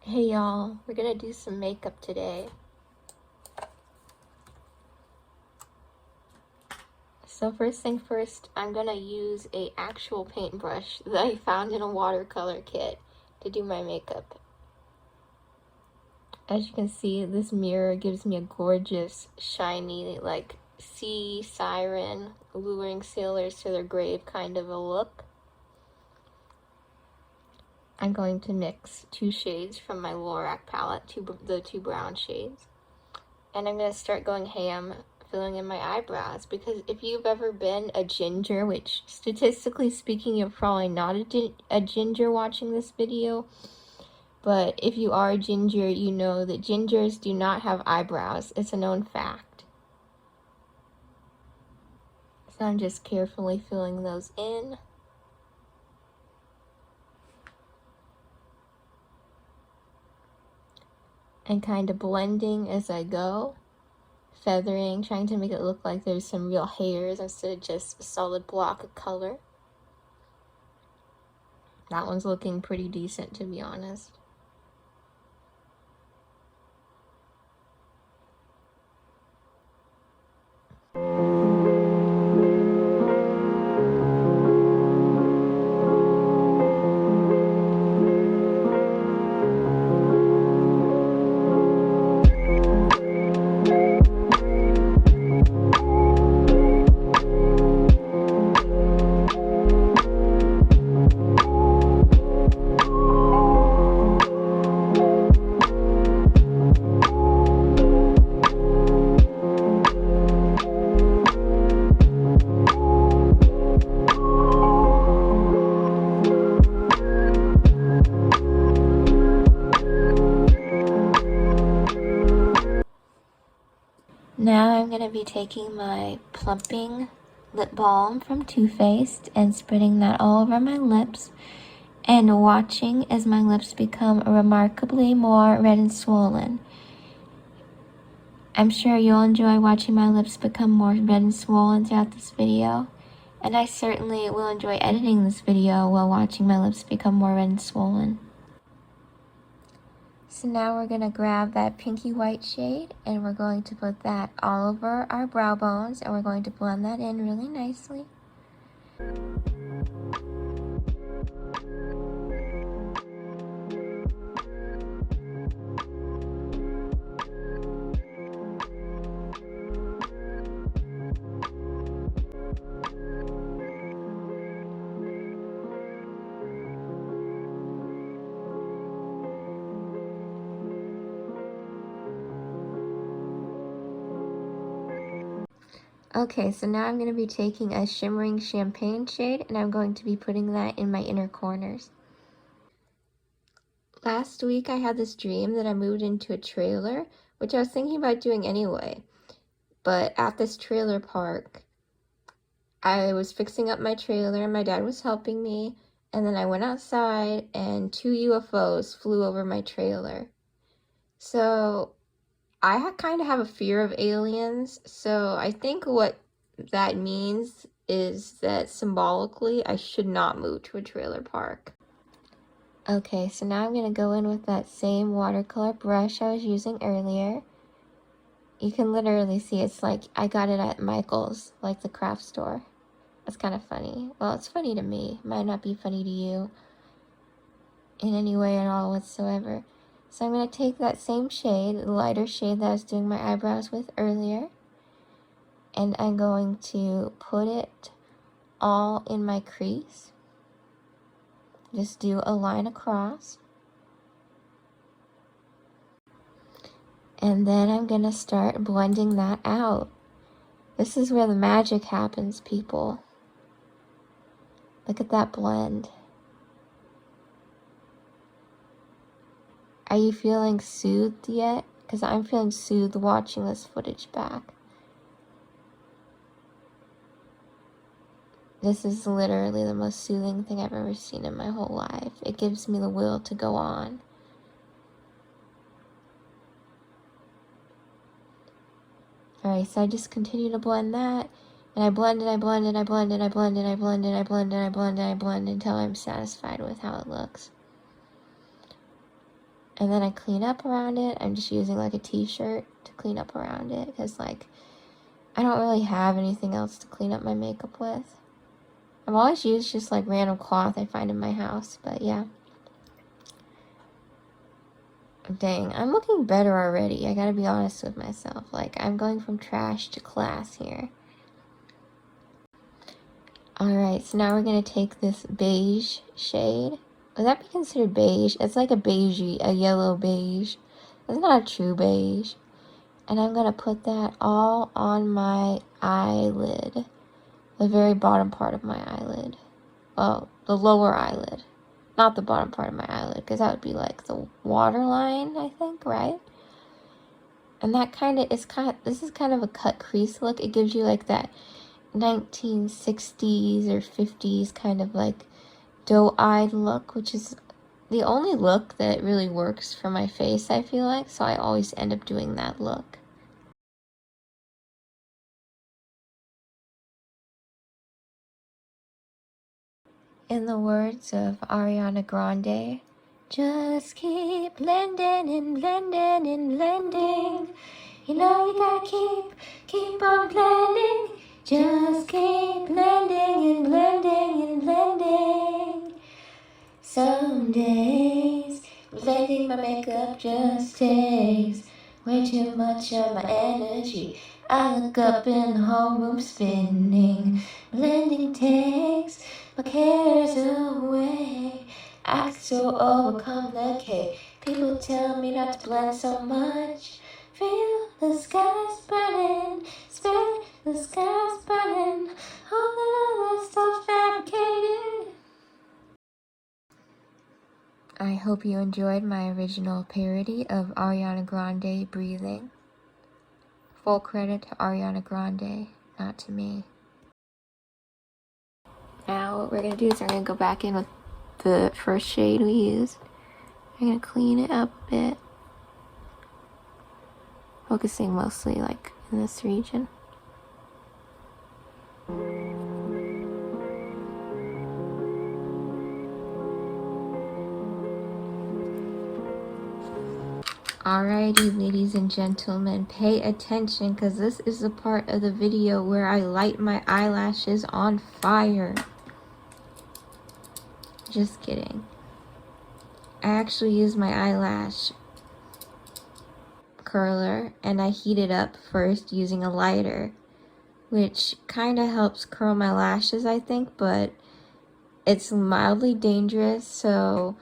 Hey y'all, we're gonna do some makeup today. So first thing first, I'm gonna use a actual paintbrush that I found in a watercolor kit to do my makeup. As you can see, this mirror gives me a gorgeous, shiny, like sea siren luring sailors to their grave kind of a look. I'm going to mix 2 shades from my Lorac palette, the two brown shades. And I'm going to start going ham filling in my eyebrows, because if you've ever been a ginger, which statistically speaking you're probably not a ginger watching this video, but if you are a ginger, you know that gingers do not have eyebrows. It's a known fact. So I'm just carefully filling those in. And kind of blending as I go. Feathering, trying to make it look like there's some real hairs instead of just a solid block of color. That one's looking pretty decent, to be honest. Now I'm going to be taking my plumping lip balm from Too Faced and spreading that all over my lips and watching as my lips become remarkably more red and swollen. I'm sure you'll enjoy watching my lips become more red and swollen throughout this video, and I certainly will enjoy editing this video while watching my lips become more red and swollen. So now we're going to grab that pinky white shade and we're going to put that all over our brow bones and we're going to blend that in really nicely. Okay, so now I'm going to be taking a shimmering champagne shade and I'm going to be putting that in my inner corners. Last week I had this dream that I moved into a trailer, which I was thinking about doing anyway. But at this trailer park, I was fixing up my trailer and my dad was helping me, and then I went outside and 2 UFOs flew over my trailer. So I kind of have a fear of aliens, so I think what that means is that symbolically I should not move to a trailer park. Okay, so now I'm going to go in with that same watercolor brush I was using earlier. You can literally see it's like I got it at Michael's, like the craft store. That's kind of funny. Well, it's funny to me. It might not be funny to you in any way at all whatsoever. So I'm going to take that same shade, the lighter shade that I was doing my eyebrows with earlier, and I'm going to put it all in my crease. Just do a line across. And then I'm going to start blending that out. This is where the magic happens, people. Look at that blend. Are you feeling soothed yet? Because I'm feeling soothed watching this footage back. This is literally the most soothing thing I've ever seen in my whole life. It gives me the will to go on. Alright, so I just continue to blend that. And I blend it, I blend it, I blend it, I blend it, I blend it, I blend it, I blend it, I blend it until I'm satisfied with how it looks. And then I clean up around it. I'm just using like a t-shirt to clean up around it because like I don't really have anything else to clean up my makeup with. I've always used just like random cloth I find in my house, but yeah. Dang, I'm looking better already. I gotta be honest with myself. Like, I'm going from trash to class here. Alright, so now we're gonna take this beige shade. Would that be considered beige? It's like a beigey, a yellow beige. It's not a true beige. And I'm gonna put that all on my eyelid. The very bottom part of my eyelid. Well, the lower eyelid. Not the bottom part of my eyelid, because that would be like the waterline, I think, right? And that this is kind of a cut crease look. It gives you like that 1960s or 50s kind of like doe-eyed look, which is the only look that really works for my face, I feel like. So I always end up doing that look. In the words of Ariana Grande, just keep blending and blending and blending. You know you gotta keep on blending. Just keep blending and blending and blending. Some days, blending my makeup just takes way too much of my energy. I look up in the whole room spinning. Blending takes my cares away. I can so overcomplicate. People tell me not to blend so much. Feel the skies burning, spell the skies burning. All the others so fabricated. I hope you enjoyed my original parody of Ariana Grande breathing. Full credit to Ariana Grande, not to me. Now what we're going to do is we're going to go back in with the first shade we used. I'm going to clean it up a bit. Focusing mostly like in this region. Alrighty, ladies and gentlemen, pay attention because this is the part of the video where I light my eyelashes on fire. Just kidding. I actually use my eyelash curler and I heat it up first using a lighter, which kind of helps curl my lashes, I think, but it's mildly dangerous, so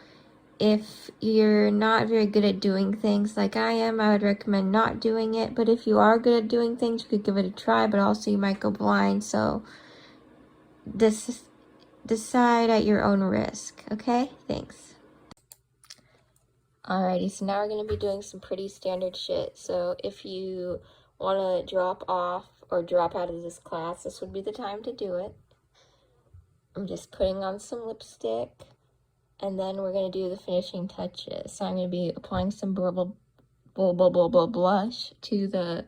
if you're not very good at doing things like I am, I would recommend not doing it. But if you are good at doing things, you could give it a try, but also you might go blind. So decide at your own risk, okay? Thanks. Alrighty, so now we're going to be doing some pretty standard shit. So if you want to drop off or drop out of this class, this would be the time to do it. I'm just putting on some lipstick. And then we're going to do the finishing touches. So I'm going to be applying some blush to the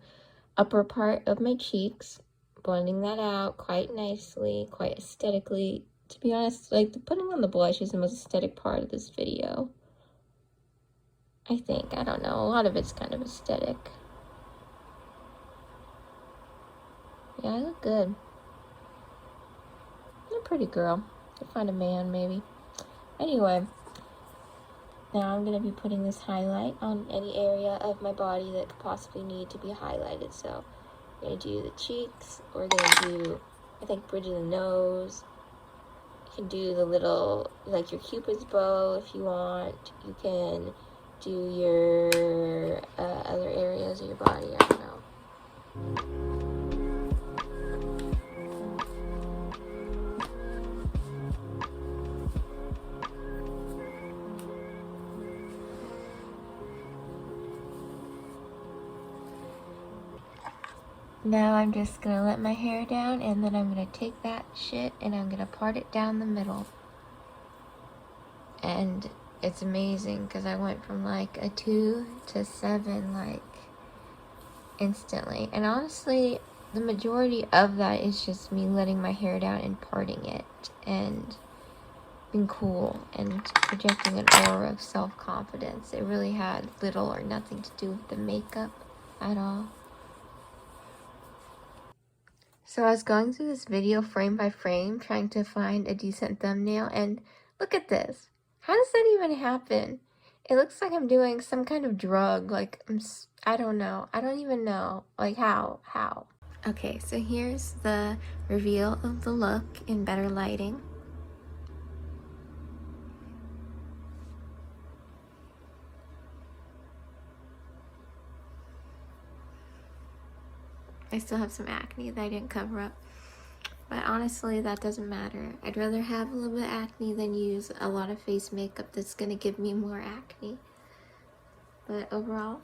upper part of my cheeks. Blending that out quite nicely, quite aesthetically. To be honest, like the putting on the blush is the most aesthetic part of this video. I think. I don't know. A lot of it's kind of aesthetic. Yeah, I look good. I'm a pretty girl. I'll find a man, maybe. Anyway, now I'm going to be putting this highlight on any area of my body that could possibly need to be highlighted. So we're going to do the cheeks. We're going to do, I think, bridge of the nose. You can do the little, like your Cupid's bow if you want. You can do your other areas of your body. I don't know. Now I'm just going to let my hair down and then I'm going to take that shit and I'm going to part it down the middle. And it's amazing because I went from like a 2 to 7 like instantly. And honestly, the majority of that is just me letting my hair down and parting it. And being cool and projecting an aura of self-confidence. It really had little or nothing to do with the makeup at all. So I was going through this video frame by frame trying to find a decent thumbnail, and look at this. How does that even happen? It looks like I'm doing some kind of drug, like I don't know. I don't even know. Like how? Okay, so here's the reveal of the look in better lighting. I still have some acne that I didn't cover up. But honestly, that doesn't matter. I'd rather have a little bit of acne than use a lot of face makeup that's gonna give me more acne. But overall,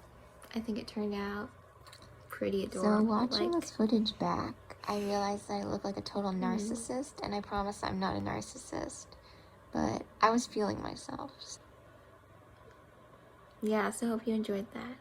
I think it turned out pretty adorable. So watching this footage back, I realized that I look like a total narcissist, and I promise I'm not a narcissist. But I was feeling myself. Yeah, so hope you enjoyed that.